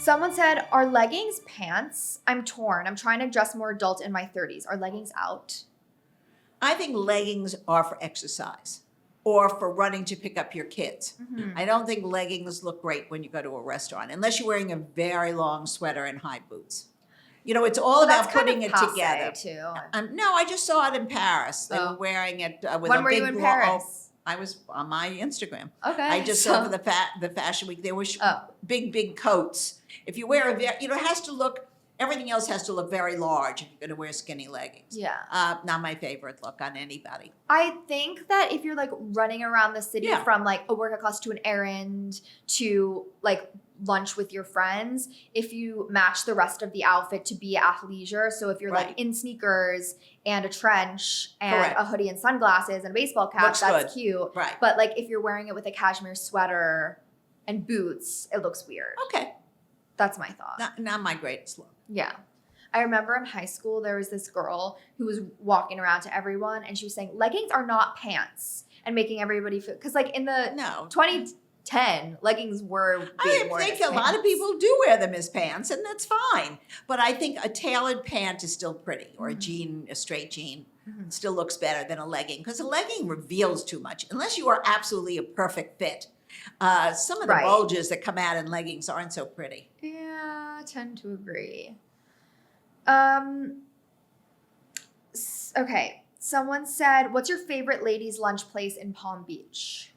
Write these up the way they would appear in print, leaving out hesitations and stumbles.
Someone said, are leggings pants? I'm torn. I'm trying to dress more adult in my 30s. Are leggings out? I think leggings are for exercise or for running to pick up your kids. I don't think leggings look great when you go to a restaurant, unless you're wearing a very long sweater and high boots. You know, it's all about putting it together. Too. No, I just saw it in Paris. They were wearing it with when a were big you in Paris? I was on my Instagram. Okay. I just saw for the fashion week. There were big coats. If you wear it has to look, everything else has to look very large if you're going to wear skinny leggings. Yeah. Not my favorite look on anybody. I think that if you're like running around the city from like a workout class to an errand to like lunch with your friends, if you match the rest of the outfit to be athleisure, so if you're like in sneakers and a trench and a hoodie and sunglasses and a baseball cap, Looks that's good. cute. Right. But like if you're wearing it with a cashmere sweater and boots, it looks weird. Okay. That's my thought. Not my greatest look. Yeah. I remember in high school, there was this girl who was walking around to everyone and she was saying, leggings are not pants, and making everybody feel, because like in the 2010, leggings were being worn I think as a lot of pants. people do wear them as pants, and that's fine. But I think a tailored pant is still pretty, or a straight jean still looks better than a legging, because a legging reveals too much, unless you are absolutely a perfect fit. Some of the bulges that come out in leggings aren't so pretty. Yeah, I tend to agree. Okay, someone said, what's your favorite ladies' lunch place in Palm Beach?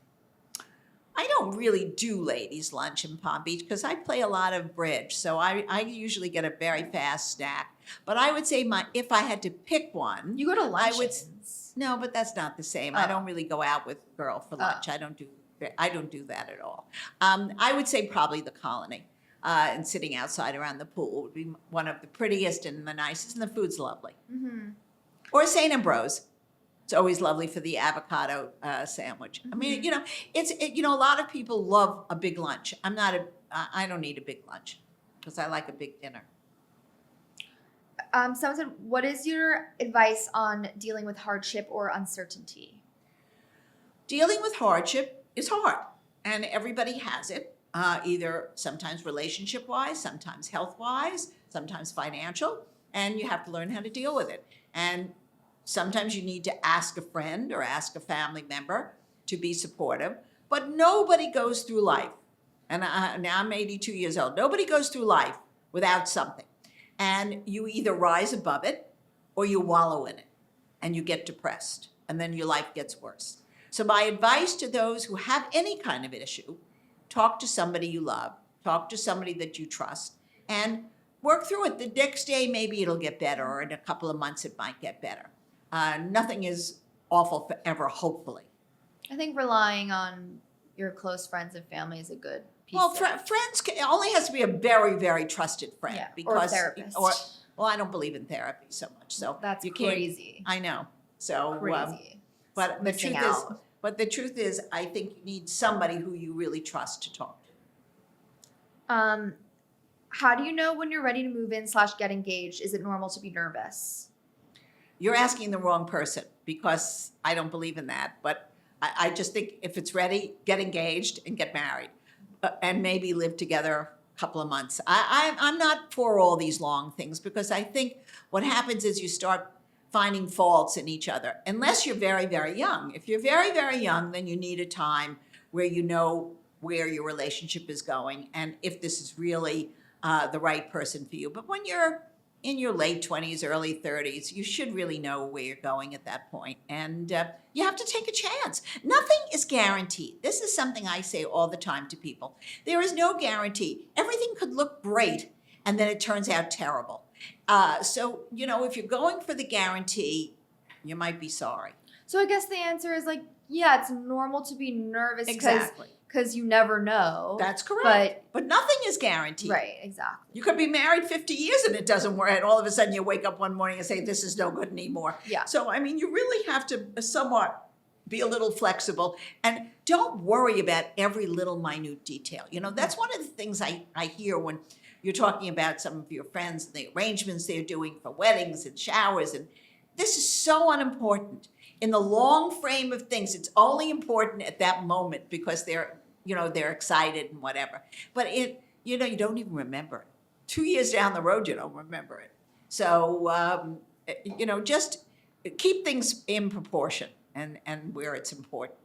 I don't really do ladies' lunch in Palm Beach because I play a lot of bridge, so I usually get a very fast snack. But I would say if I had to pick one, You go to luncheons. No, but that's not the same. I don't really go out with a girl for lunch. I don't do that at all. I would say probably the Colony. And sitting outside around the pool would be one of the prettiest and the nicest, and the food's lovely. Or St. Ambrose. It's always lovely for the avocado sandwich. I mean, a lot of people love a big lunch. I don't need a big lunch because I like a big dinner. Someone said, what is your advice on dealing with hardship or uncertainty? Dealing with hardship is hard, and everybody has it. Either sometimes relationship-wise, sometimes health-wise, sometimes financial, and you have to learn how to deal with it. And sometimes you need to ask a friend or ask a family member to be supportive, but nobody goes through life, and now I'm 82 years old, nobody goes through life without something. And you either rise above it or you wallow in it, and you get depressed, and then your life gets worse. So my advice to those who have any kind of issue, talk to somebody you love, talk to somebody that you trust, and work through it. The next day, maybe it'll get better, or in a couple of months, it might get better. Nothing is awful forever, hopefully. I think relying on your close friends and family is a good piece. Well, friends only has to be a very, very trusted friend. Or a therapist. Well, I don't believe in therapy so much. So that's you crazy. I know. So crazy. But the truth is, I think you need somebody who you really trust to talk to. How do you know when you're ready to move in / get engaged? Is it normal to be nervous? You're asking the wrong person, because I don't believe in that. But I just think if it's ready, get engaged and get married, and maybe live together a couple of months. I'm not for all these long things, because I think what happens is you start finding faults in each other, unless you're very, very young. If you're very, very young, then you need a time where you know where your relationship is going and if this is really the right person for you. But when you're in your late 20s, early 30s, you should really know where you're going at that point. And you have to take a chance. Nothing is guaranteed. This is something I say all the time to people. There is no guarantee. Everything could look great, and then it turns out terrible. So, if you're going for the guarantee, you might be sorry. So I guess the answer is it's normal to be nervous. Exactly. Because you never know. That's correct. But nothing is guaranteed. Right, exactly. You could be married 50 years and it doesn't work, and all of a sudden you wake up one morning and say, this is no good anymore. Yeah. So, you really have to somewhat be a little flexible, and don't worry about every little minute detail. That's one of the things I hear when you're talking about some of your friends and the arrangements they're doing for weddings and showers, and this is so unimportant. In the long frame of things, it's only important at that moment because they're excited and whatever. But you know, you don't even remember it. 2 years down the road, you don't remember it. So, you know, just keep things in proportion and where it's important.